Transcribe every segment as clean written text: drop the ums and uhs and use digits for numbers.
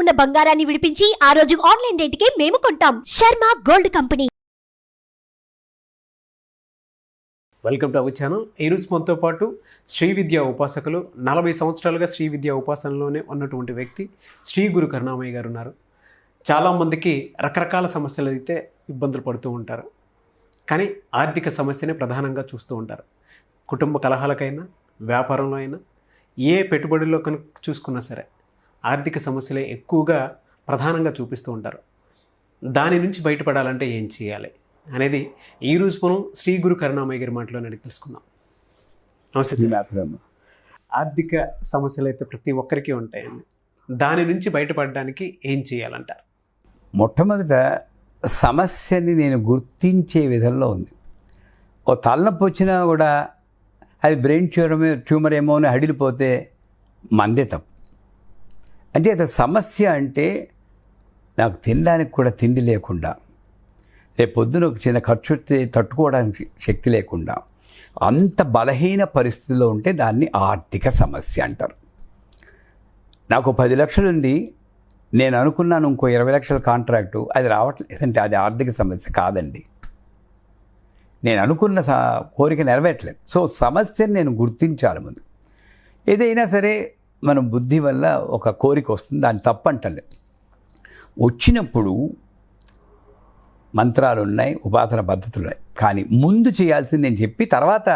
ఉన్న బంగారాన్ని విడిపించి ఆ రోజు ఆన్లైన్ రేటుకే మేము కొంటాం. Sharma gold company. Welcome to our channel. ఈరోజు మనతో పాటు శ్రీ విద్యా ఉపాసకులు 40 సంవత్సరాలుగా శ్రీ విద్యా ఉపాసనలోనే ఉన్నటువంటి వ్యక్తి శ్రీ గురు కరుణామయ్య గారు ఉన్నారు. చాలామందికి రకరకాల సమస్యలు అయితే ఇబ్బందులు పడుతూ ఉంటారు, కానీ ఆర్థిక సమస్యనే ప్రధానంగా చూస్తూ ఉంటారు. కుటుంబ కలహాలకైనా, వ్యాపారంలో అయినా, ఏ పెట్టుబడిలో కనుక చూసుకున్నా సరే ఆర్థిక సమస్యలే ఎక్కువగా ప్రధానంగా చూపిస్తూ ఉంటారు. దాని నుంచి బయటపడాలంటే ఏం చేయాలి అనేది ఈరోజు మనం శ్రీ గురు కరుణామయ్య గారి మాటలోనే అడిగి తెలుసుకుందాం. నమస్తే. ఆర్థిక సమస్యలు అయితే ప్రతి ఒక్కరికి ఉంటాయండి. దాని నుంచి బయటపడడానికి ఏం చేయాలంటారు? మొట్టమొదట సమస్యని నేను గుర్తించే విధంలో ఉంది. ఓ తలనొప్పి వచ్చినా కూడా అది బ్రెయిన్ ట్యూమర్ ఏమో అని హడిలిపోతే మందే తప్పు. అంచేత సమస్య అంటే నాకు తినడానికి కూడా తిండి లేకుండా, రేపు పొద్దున ఒక చిన్న ఖర్చు వస్తే తట్టుకోవడానికి శక్తి లేకుండా, అంత బలహీన పరిస్థితిలో ఉంటే దాన్ని ఆర్థిక సమస్య అంటారు. నాకు 10 లక్షలు ఉంది, నేను అనుకున్నాను ఇంకో 20 లక్షల కాంట్రాక్టు, అది రావట్లేదంటే అది ఆర్థిక సమస్య కాదండి. నేను అనుకున్న కోరిక నెరవేరట్లేదు. సో సమస్యని నేను గుర్తించాలి ముందు. ఏదైనా సరే మన బుద్ధి వల్ల ఒక కోరిక వస్తుంది, దాన్ని తప్పంటలేదు. వచ్చినప్పుడు మంత్రాలు ఉన్నాయి, ఉపాసన పద్ధతులు ఉన్నాయి, కానీ ముందు చేయాల్సింది నేను చెప్పి తర్వాత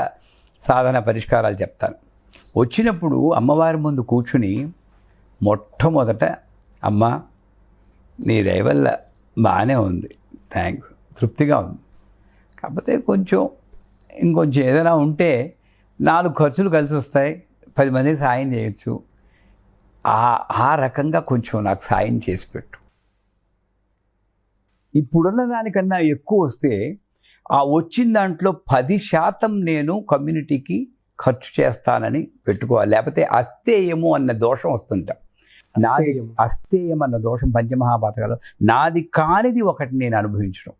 సాధన పరిష్కారాలు చెప్తాను. వచ్చినప్పుడు అమ్మవారి ముందు కూర్చుని మొట్టమొదట అమ్మ నీ దయ వల్ల బాగానే ఉంది, థ్యాంక్స్, తృప్తిగా ఉంది, కాకపోతే ఇంకొంచెం ఏదైనా ఉంటే 4 ఖర్చులు కలిసి వస్తాయి, 10 మందికి సాయం చేయొచ్చు, ఆ రకంగా కొంచెం నాకు సాయం చేసి పెట్టు. ఇప్పుడున్న దానికన్నా ఎక్కువ వస్తే ఆ వచ్చిన దాంట్లో 10% నేను కమ్యూనిటీకి ఖర్చు చేస్తానని పెట్టుకోవాలి. లేకపోతే అస్తేయము అన్న దోషం వస్తుంటా. నాది అస్తేయం అన్న దోషం పంచమహాపాతకాలు, నాది కానిది ఒకటి నేను అనుభవించడం.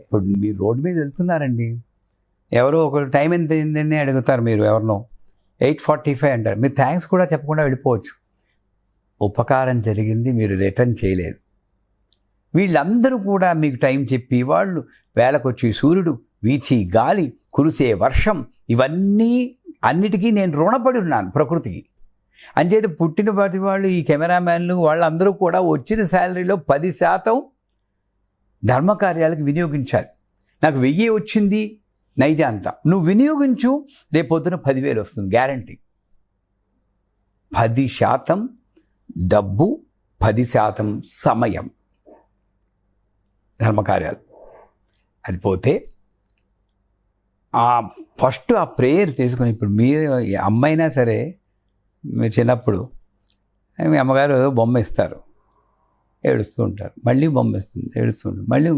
ఇప్పుడు మీరు రోడ్డు మీద వెళ్తున్నారండి, ఎవరో ఒక టైం ఎంత అయిందని అడుగుతారు, మీరు ఎవరినో 8:45 అంటారు, మీరు థ్యాంక్స్ కూడా చెప్పకుండా వెళ్ళిపోవచ్చు. ఉపకారం జరిగింది, మీరు రిటర్న్ చేయలేదు. వీళ్ళందరూ కూడా మీకు టైం చెప్పి, వాళ్ళు వేళకొచ్చి సూర్యుడు, వీచి గాలి, కురిసే వర్షం, అన్నిటికీ నేను రుణపడి ఉన్నాను ప్రకృతికి. అంచేత పుట్టిన ప్రతి వాళ్ళు, ఈ కెమెరామ్యాన్లు, వాళ్ళందరూ కూడా వచ్చిన శాలరీలో 10% ధర్మకార్యాలకు వినియోగించాలి. నాకు 1000 వచ్చింది నైజాంతా, నువ్వు వినియోగించు, రేపు పొద్దున 10,000 వస్తుంది గ్యారంటీ. 10% డబ్బు, 10% సమయం ధర్మకార్యాలు. అది పోతే ఫస్ట్ ఆ ప్రేయర్ తీసుకొని, ఇప్పుడు మీరు అమ్మైనా సరే, మీరు చిన్నప్పుడు మీ అమ్మగారు బొమ్మ ఇస్తారు, ఏడుస్తూ ఉంటారు, మళ్ళీ బొమ్మ ఇస్తుంది, ఏడుస్తూ ఉంటారు, మళ్ళీ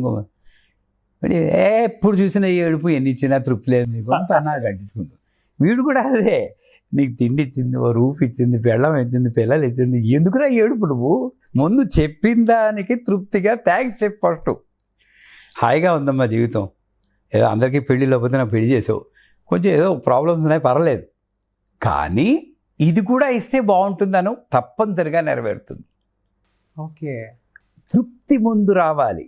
మళ్ళీ ఎప్పుడు చూసినా ఏడుపు, ఎన్ని ఇచ్చినా తృప్తి లేదు నీకు అన్నారు కట్టించుకుంటూ. వీడు కూడా అదే, నీకు తిండి ఇచ్చింది, ఓ రూఫ్ ఇచ్చింది, పెళ్ళం ఇచ్చింది, పిల్లలు ఇచ్చింది, ఎందుకురా ఏడుపు? నువ్వు ముందు చెప్పిన దానికి తృప్తిగా థ్యాంక్స్ చెప్పు ఫస్ట్. హాయిగా ఉందమ్మా జీవితం, ఏదో అందరికీ పెళ్ళి లేకపోతే నాకు పెళ్లి చేసావు, కొంచెం ఏదో ప్రాబ్లమ్స్ ఉన్నాయి పర్వాలేదు, కానీ ఇది కూడా ఇస్తే బాగుంటుందను తప్పనిసరిగా నెరవేరుతుంది. ఓకే, తృప్తి ముందు రావాలి.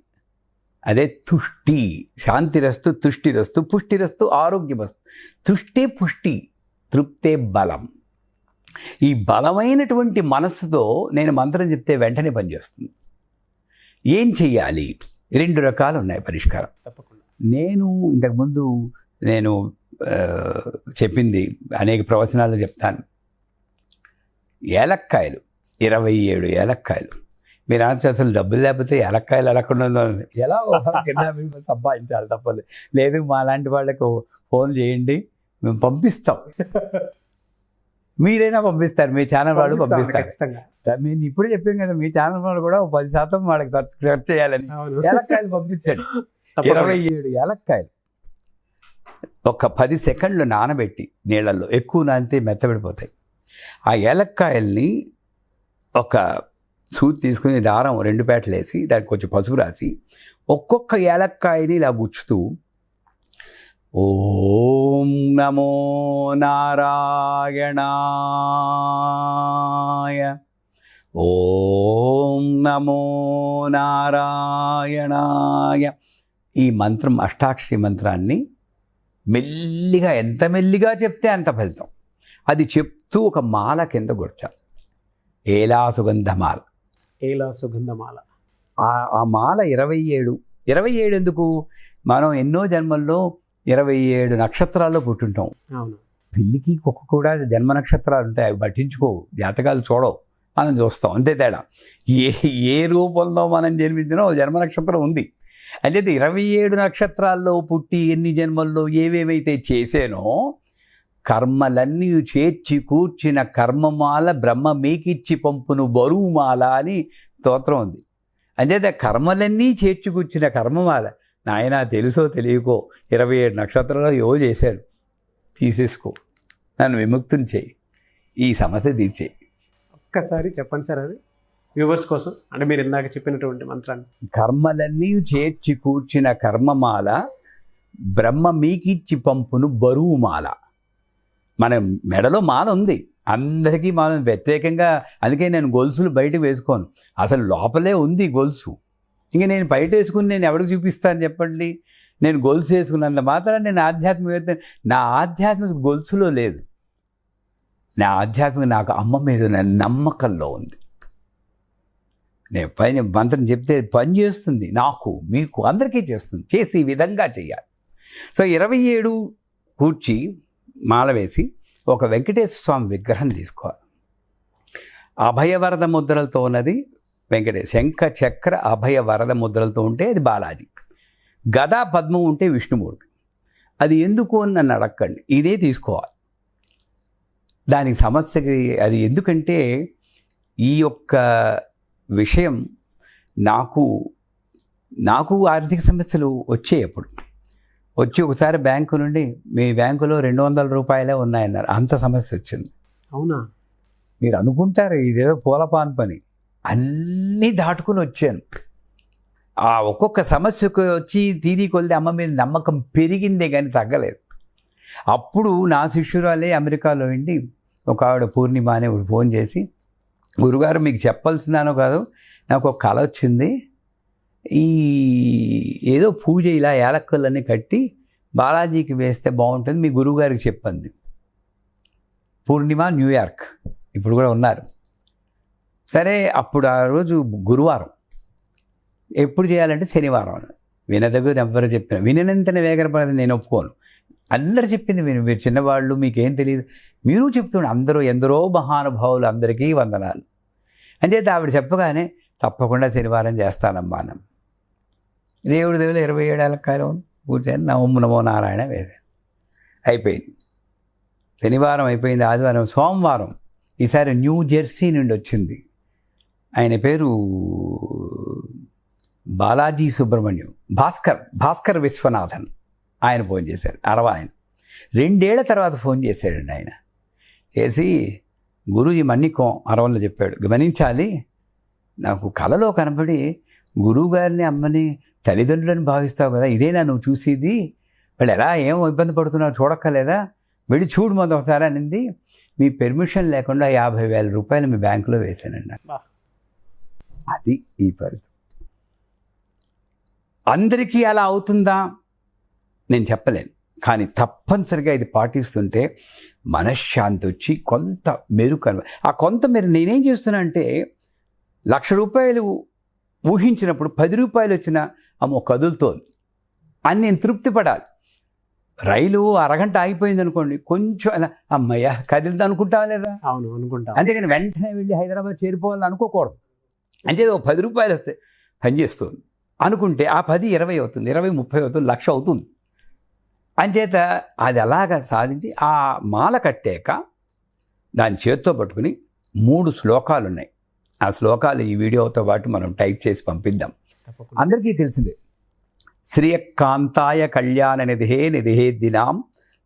అదే తుష్టి. శాంతిరస్తు, తుష్టిరస్తు, పుష్టిరస్తు, ఆరోగ్యమస్తు. తుష్టే పుష్టి, తృప్తే బలం. ఈ బలమైనటువంటి మనస్సుతో నేను మంత్రం చెప్తే వెంటనే పనిచేస్తుంది. ఏం చెయ్యాలి? 2 రకాలు ఉన్నాయి పరిష్కారం. తప్పకుండా. నేను ఇంతకుముందు చెప్పింది అనేక ప్రవచనాలు చెప్తాను. ఏలక్కాయలు, 27 ఏలక్కాయలు. మీరు అసలు డబ్బులు లేకపోతే ఏలక్కాయలు ఎలాకుండా ఎలా సంపాదించాలి, తప్పదు. లేదు మా లాంటి వాళ్ళకు ఫోన్ చేయండి, మేము పంపిస్తాం. మీరైనా పంపిస్తారు, మీ ఛానల్ వాళ్ళు పంపిస్తారు. మేము ఇప్పుడు చెప్పాం కదా, మీ ఛానల్ వాళ్ళు కూడా 10% వాళ్ళకి ఖర్చు చేయాలని. ఏలక్కాయలు పంపించండి. 27 ఏలక్కాయలు ఒక 10 సెకండ్లు నానబెట్టి నీళ్ళల్లో, ఎక్కువ నానితే మెత్తబడిపోతాయి. ఆ ఏలక్కాయల్ని ఒక సూది తీసుకుని దారం 2 పేటలు వేసి దానికి కొంచెం పసుపు రాసి ఒక్కొక్క ఏలక్కాయని ఇలా గుచ్చుతూ ఓం నమో నారాయణాయ, ఓం నమో నారాయణాయ. ఈ మంత్రం అష్టాక్షరి మంత్రాన్ని మెల్లిగా, ఎంత మెల్లిగా చెప్తే అంత ఫలితం. అది చెప్తూ ఒక మాల కింద కూర్చాలి, ఏలా సుగంధమాల. ఏలా సుగంధమాల. ఆ మాల 27 ఎందుకు? మనం ఎన్నో జన్మల్లో 27 నక్షత్రాల్లో పుట్టుంటాం. అవును. పిల్లికి కుక్క కూడా జన్మ నక్షత్రాలు ఉంటాయి, అవి పట్టించుకోవు, జాతకాలు చూడవు, మనం చూస్తాం, అంతే తేడా. ఏ రూపంలో మనం జన్మించినా జన్మ నక్షత్రం ఉంది. అంటే 27 నక్షత్రాల్లో పుట్టి ఎన్ని జన్మల్లో ఏవేవైతే చేసానో కర్మలన్నీ చేర్చి కూర్చిన కర్మమాల బ్రహ్మ మీకిచ్చి పంపును బరువుమాల అని స్తోత్రం ఉంది. అంచేత కర్మలన్నీ చేర్చి కూర్చిన కర్మమాల. నాయన తెలుసో తెలియకో 27 నక్షత్రాలు ఏవో చేశారు, తీసేసుకో, నన్ను విముక్తిని చేయి, ఈ సమస్య తీర్చేయి. ఒక్కసారి చెప్పండి సార్, అది వ్యూవర్స్ కోసం. అంటే మీరు ఇందాక చెప్పినటువంటి మంత్రాన్ని. కర్మలన్నీ చేర్చి కూర్చిన కర్మమాల బ్రహ్మ మీకిచ్చి పంపును బరువుమాల. మన మెడలో మాల ఉంది, అందరికీ మాల ప్రత్యేకంగా. అందుకే నేను గొలుసులు బయటకు వేసుకోను, అసలు లోపలే ఉంది గొలుసు. ఇంకా నేను బయట వేసుకుని నేను ఎవరికి చూపిస్తాను చెప్పండి? నేను గొలుసు వేసుకున్నంత మాత్రం నేను ఆధ్యాత్మికత, నా ఆధ్యాత్మిక గొలుసులో లేదు. నా ఆధ్యాత్మిక నాకు అమ్మ మీద నమ్మకంలో ఉంది. నేను పైన మంత్రం చెప్తే పని చేస్తుంది, నాకు మీకు అందరికీ చేస్తుంది. చేసి ఈ విధంగా చేయాలి. సో 27 కూర్చి మాల వేసి ఒక వెంకటేశ్వర స్వామి విగ్రహం తీసుకోవాలి. అభయవరద ముద్రలతో ఉన్నది వెంకటేశ్వర. శంఖ చక్ర అభయ వరద ముద్రలతో ఉంటే అది బాలాజీ. గదా పద్మం ఉంటే విష్ణుమూర్తి. అది ఎందుకు అని నన్ను అడగండి, ఇదే తీసుకోవాలి. దానికి సమస్యకి అది ఎందుకంటే ఈ యొక్క విషయం నాకు ఆర్థిక సమస్యలు వచ్చాయి. ఎప్పుడు వచ్చి ఒకసారి బ్యాంకు నుండి మీ బ్యాంకులో 200 రూపాయలే ఉన్నాయన్నారు, అంత సమస్య వచ్చింది. అవునా? మీరు అనుకుంటారు ఇదేదో పూలపాన్ పని, అన్నీ దాటుకుని వచ్చాను. ఆ ఒక్కొక్క సమస్యకు వచ్చి తీరి కొలిది అమ్మ మీద నమ్మకం పెరిగిందే కానీ తగ్గలేదు. అప్పుడు నా శిష్యురాలే అమెరికాలో ఉండి ఒక ఆవిడ పూర్ణిమ అనే ఫోన్ చేసి, గురుగారు మీకు చెప్పాల్సిందానో కాదు, నాకు ఒక కళ వచ్చింది, ఈ ఏదో పూజ ఇలా యాలక్కలన్నీ కట్టి బాలాజీకి వేస్తే బాగుంటుంది, మీ గురువుగారికి చెప్పింది. పూర్ణిమ న్యూయార్క్, ఇప్పుడు కూడా ఉన్నారు. సరే, అప్పుడు ఆ రోజు గురువారం, ఎప్పుడు చేయాలంటే శనివారం. వినదగ్గర ఎవరు చెప్పిన వినంతనే వేగరపడదు, నేను ఒప్పుకోను. అందరు చెప్పింది మీరు చిన్నవాళ్ళు, మీకేం తెలియదు, మీరు చెప్తుండే అందరూ ఎందరో మహానుభావులు, అందరికీ వందనాలు అని చెప్పి ఆవిడ చెప్పగానే తప్పకుండా శనివారం చేస్తానమ్మా అన్నాం. దేవుడు 27 ఏలక్కాయలు పూర్తి నమో నారాయణ వేదే అయిపోయింది. శనివారం అయిపోయింది, ఆదివారం, సోమవారం ఈసారి న్యూ జెర్సీ నుండి వచ్చింది. ఆయన పేరు బాలాజీ సుబ్రహ్మణ్యం, భాస్కర్ విశ్వనాథన్. ఆయన ఫోన్ చేశాడు, ఆయన 2 ఏళ్ల తర్వాత ఫోన్ చేశాడండి. ఆయన చేసి, గురూజీ మన్నికం అరవల్లో చెప్పాడు, గమనించాలి, నాకు కలలో కనబడి గురువుగారిని అమ్మని తల్లిదండ్రులను భావిస్తావు కదా, ఇదేనా నువ్వు చూసేది, వాళ్ళు ఎలా ఏం ఇబ్బంది పడుతున్నావు చూడక్కలేదా, వెళ్ళి చూడు మొదటి ఒకసారి అనింది. మీ పెర్మిషన్ లేకుండా 50,000 రూపాయలు మీ బ్యాంకులో వేశానండి. అది ఈ పరిస్థితి. అందరికీ అలా అవుతుందా నేను చెప్పలేను, కానీ తప్పనిసరిగా ఇది పాటిస్తుంటే మనశ్శాంతి వచ్చి కొంత మెరుగు. ఆ కొంత మీరు నేనేం చేస్తున్నా అంటే, 1,00,000 రూపాయలు ఊహించినప్పుడు 10 రూపాయలు వచ్చినా అమ్మో కదులుతోంది అని నేను తృప్తి పడాలి. రైలు అరగంట ఆగిపోయింది అనుకోండి, కొంచెం అలా అమ్మయ్య కదిలితే అనుకుంటావా లేదా? అవును, అనుకుంటా. అంతేగాని వెంటనే వెళ్ళి హైదరాబాద్ చేరిపోవాలని అనుకోకూడదు. అంటే 10 రూపాయలు వస్తే పనిచేస్తుంది అనుకుంటే ఆ 10 20 అవుతుంది, 20 30 అవుతుంది, 1,00,000 అవుతుంది. అంచేత అది అలాగా సాధించి ఆ మాల కట్టాక దాని చేత్తో పట్టుకుని 3 శ్లోకాలు ఉన్నాయి. ఆ శ్లోకాలు ఈ వీడియోతో పాటు మనం టైప్ చేసి పంపిద్దాం. అందరికీ తెలిసిందే, శ్రీయకాంతాయ కళ్యాణ నిధే దినాం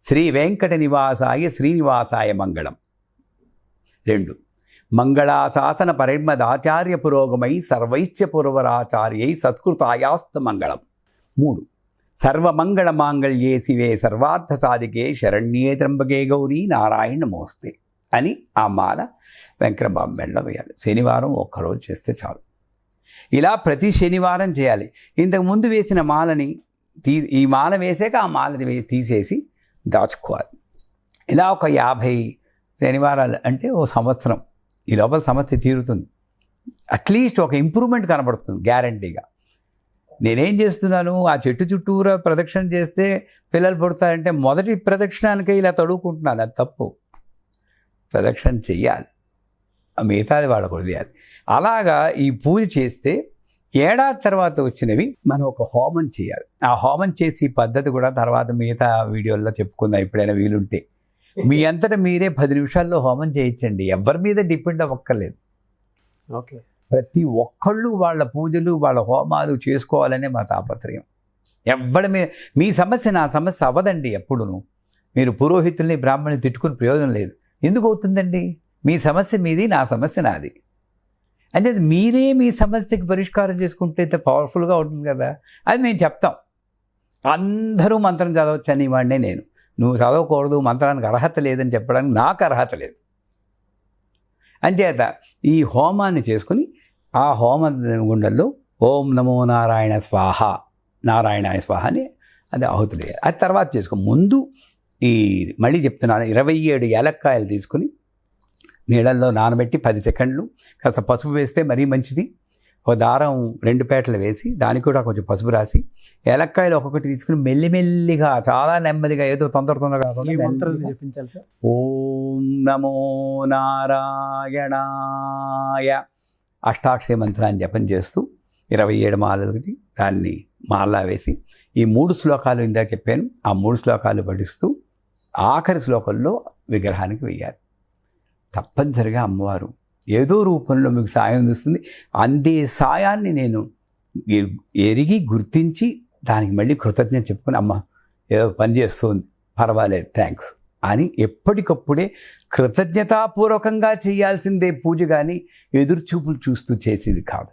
శ్రీ వెంకట నివాసాయ శ్రీనివాసాయ మంగళం. 2 మంగళాశాసన పరిమదాచార్య పురోగమై సర్వైశ్య పురవరాచార్యై సత్కృతాయాస్తు మంగళం. 3 సర్వమంగళ మాంగళ్యే శివే సర్వార్థ సాధికే శరణ్యే త్రంబకే గౌరీ నారాయణ నమోస్తే అని ఆ మాల వెంకటబాబు మెడలో వేయాలి. శనివారం ఒక్కరోజు చేస్తే చాలు. ఇలా ప్రతి శనివారం చేయాలి. ఇంతకుముందు వేసిన మాలని ఈ మాల వేసాక ఆ మాల తీసేసి దాచుకోవాలి. ఇలా ఒక 50 శనివారాలు అంటే ఓ సంవత్సరం, ఈ లోపల సమస్య తీరుతుంది. అట్లీస్ట్ ఒక ఇంప్రూవ్మెంట్ కనబడుతుంది గ్యారంటీగా. నేనేం చేస్తున్నాను, ఆ చెట్టు చుట్టూరా ప్రదక్షిణ చేస్తే పిల్లలు పుడతారంటే మొదటి ప్రదక్షిణానికే ఇలా తడువుకుంటున్నాను. అది తప్పు. ప్రదక్షిణ చెయ్యాలి, మిగతాది వాళ్ళకు వదిలేయాలి. అలాగా ఈ పూజ చేస్తే ఏడాది తర్వాత వచ్చినవి మనం ఒక హోమం చేయాలి. ఆ హోమం చేసి పద్ధతి కూడా తర్వాత మిగతా వీడియోల్లో చెప్పుకుందాం ఎప్పుడైనా వీలుంటే. మీ అంతటా మీరే 10 నిమిషాల్లో హోమం చేయించండి. ఎవరి మీద డిపెండ్ అవ్వక్కర్లేదు. ఓకే. ప్రతి ఒక్కళ్ళు వాళ్ళ పూజలు వాళ్ళ హోమాలు చేసుకోవాలనే మా తాపత్రయం. ఎవ్వడి మీద మీ సమస్య నా సమస్య అవ్వదండి. ఎప్పుడును మీరు పురోహితుల్ని బ్రాహ్మణుని తిట్టుకుని ప్రయోజనం లేదు. ఎందుకు అవుతుందండి? మీ సమస్య మీది, నా సమస్య నాది. అంటే మీరే మీ సమస్యకి పరిష్కారం చేసుకుంటే ఇంత పవర్ఫుల్గా ఉంటుంది కదా. అది మేము చెప్తాం. అందరూ మంత్రం చదవచ్చు అని వాడినే నేను. నువ్వు చదవకూడదు, మంత్రానికి అర్హత లేదని చెప్పడానికి నాకు అర్హత లేదు. అంచేత ఈ హోమాన్ని చేసుకుని ఆ హోమ గుండంలో ఓం నమో నారాయణ స్వాహ, నారాయణాయ స్వాహ అని అది ఆహుతులు వేయాలి. అది తర్వాత చేసుకో. ముందు ఈ మళ్ళీ చెప్తున్నాను, 27 ఏలక్కాయలు తీసుకుని నీళ్ళల్లో నానబెట్టి 10 సెకండ్లు కాస్త పసుపు వేస్తే మరీ మంచిది. ఒక దారం 2 పేటలు వేసి దానికి కూడా కొంచెం పసుపు రాసి ఏలక్కాయలు ఒక్కొక్కటి తీసుకుని మెల్లిమెల్లిగా చాలా నెమ్మదిగా, ఏదో తొందరగా కాకుండా చెప్పించాలి సార్. ఓం నమో నారాయణాయ అష్టాక్షరి మంత్రాన్ని జపం చేస్తూ 27 మాలలకి దాన్ని మాలా వేసి ఈ 3 శ్లోకాలు ఇందాక చెప్పాను, ఆ 3 శ్లోకాలు పఠిస్తూ ఆఖరి శ్లోకంలో విగ్రహానికి వెయ్యాలి. తప్పనిసరిగా అమ్మవారు ఏదో రూపంలో మీకు సాయం అందిస్తుంది. అందే సాయాన్ని నేను ఎరిగి గుర్తించి దానికి మళ్ళీ కృతజ్ఞత చెప్పుకొని, అమ్మ ఏదో పని చేస్తుంది, పర్వాలేదు, థ్యాంక్స్ అని ఎప్పటికప్పుడే కృతజ్ఞతాపూర్వకంగా చేయాల్సిందే పూజ, కానీ ఎదురుచూపులు చూస్తూ చేసేది కాదు.